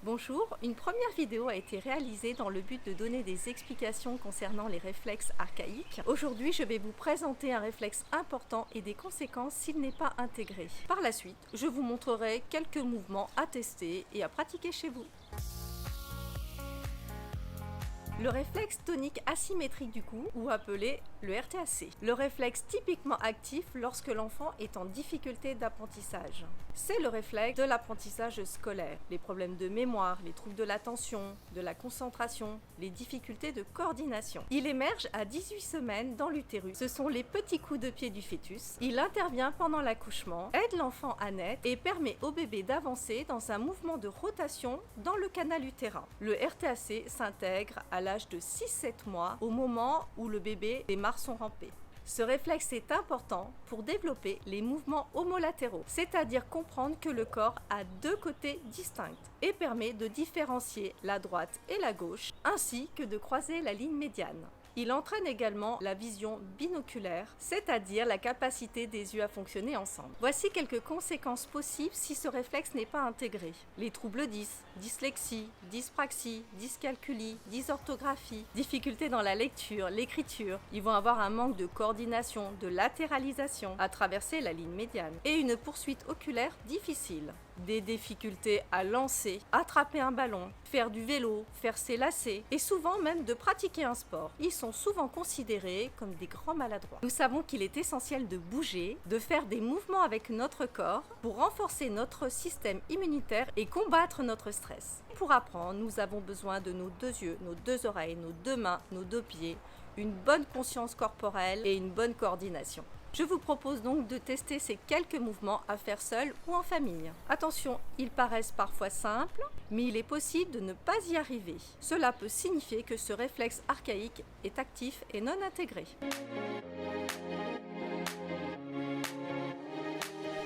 Bonjour, une première vidéo a été réalisée dans le but de donner des explications concernant les réflexes archaïques. Aujourd'hui, je vais vous présenter un réflexe important et des conséquences s'il n'est pas intégré. Par la suite, je vous montrerai quelques mouvements à tester et à pratiquer chez vous. Le réflexe tonique asymétrique du cou, ou appelé le RTAC. Le réflexe typiquement actif lorsque l'enfant est en difficulté d'apprentissage. C'est le réflexe de l'apprentissage scolaire. Les problèmes de mémoire, les troubles de l'attention, de la concentration, les difficultés de coordination. Il émerge à 18 semaines dans l'utérus. Ce sont les petits coups de pied du fœtus. Il intervient pendant l'accouchement, aide l'enfant à naître et permet au bébé d'avancer dans un mouvement de rotation dans le canal utérin. Le RTAC s'intègre à l'âge de 6-7 mois, au moment où le bébé démarre son rampé. Ce réflexe est important pour développer les mouvements homolatéraux, c'est-à-dire comprendre que le corps a deux côtés distincts et permet de différencier la droite et la gauche, ainsi que de croiser la ligne médiane. Il entraîne également la vision binoculaire, c'est-à-dire la capacité des yeux à fonctionner ensemble. Voici quelques conséquences possibles si ce réflexe n'est pas intégré. Les troubles 10, dyslexie, dyspraxie, dyscalculie, dysorthographie, difficultés dans la lecture, l'écriture. Ils vont avoir un manque de coordination, de latéralisation à traverser la ligne médiane et une poursuite oculaire difficile. Des difficultés à lancer, attraper un ballon, faire du vélo, faire ses lacets et souvent même de pratiquer un sport. Ils sont souvent considérés comme des grands maladroits. Nous savons qu'il est essentiel de bouger, de faire des mouvements avec notre corps pour renforcer notre système immunitaire et combattre notre stress. Pour apprendre, nous avons besoin de nos deux yeux, nos deux oreilles, nos deux mains, nos deux pieds, une bonne conscience corporelle et une bonne coordination. Je vous propose donc de tester ces quelques mouvements à faire seul ou en famille. Attention, ils paraissent parfois simples, mais il est possible de ne pas y arriver. Cela peut signifier que ce réflexe archaïque est actif et non intégré.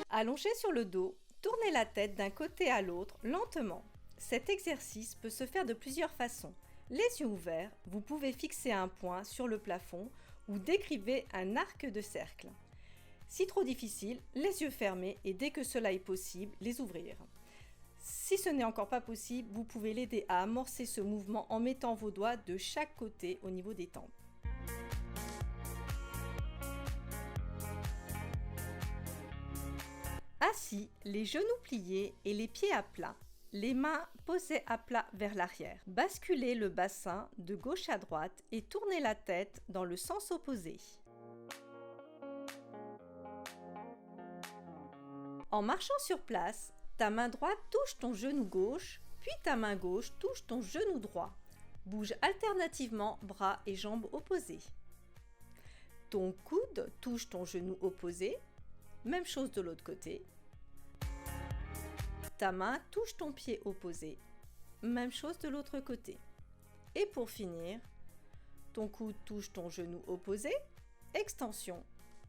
Allongé sur le dos, tournez la tête d'un côté à l'autre lentement. Cet exercice peut se faire de plusieurs façons. Les yeux ouverts, vous pouvez fixer un point sur le plafond ou décrivez un arc de cercle. Si trop difficile, les yeux fermés et dès que cela est possible, les ouvrir. Si ce n'est encore pas possible, vous pouvez l'aider à amorcer ce mouvement en mettant vos doigts de chaque côté au niveau des tempes. Assis, les genoux pliés et les pieds à plat. Les mains posées à plat vers l'arrière. Basculez le bassin de gauche à droite et tournez la tête dans le sens opposé. En marchant sur place, ta main droite touche ton genou gauche, puis ta main gauche touche ton genou droit. Bouge alternativement bras et jambes opposés. Ton coude touche ton genou opposé. Même chose de l'autre côté. Ta main touche ton pied opposé. Même chose de l'autre côté. Et pour finir, ton coude touche ton genou opposé, extension,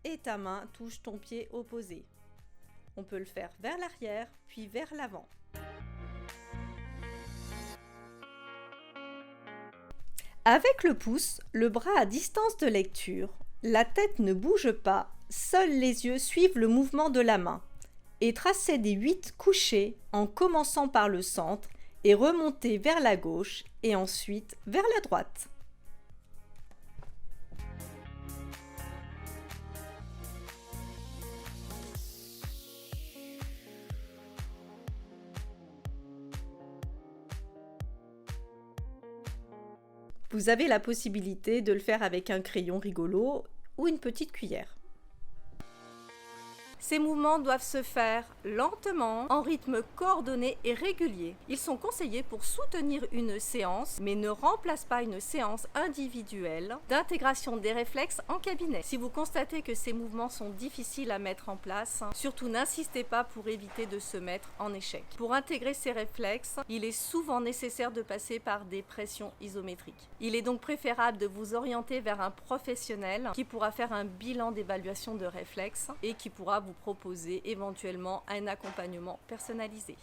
et ta main touche ton pied opposé. On peut le faire vers l'arrière, puis vers l'avant. Avec le pouce, le bras à distance de lecture, la tête ne bouge pas, seuls les yeux suivent le mouvement de la main. Et tracez des 8 couchés en commençant par le centre et remontez vers la gauche et ensuite vers la droite. Vous avez la possibilité de le faire avec un crayon rigolo ou une petite cuillère. Ces mouvements doivent se faire lentement, en rythme coordonné et régulier. Ils sont conseillés pour soutenir une séance, mais ne remplacent pas une séance individuelle d'intégration des réflexes en cabinet. Si vous constatez que ces mouvements sont difficiles à mettre en place, surtout n'insistez pas pour éviter de se mettre en échec. Pour intégrer ces réflexes, il est souvent nécessaire de passer par des pressions isométriques. Il est donc préférable de vous orienter vers un professionnel qui pourra faire un bilan d'évaluation de réflexes et qui pourra vous proposer éventuellement un accompagnement personnalisé.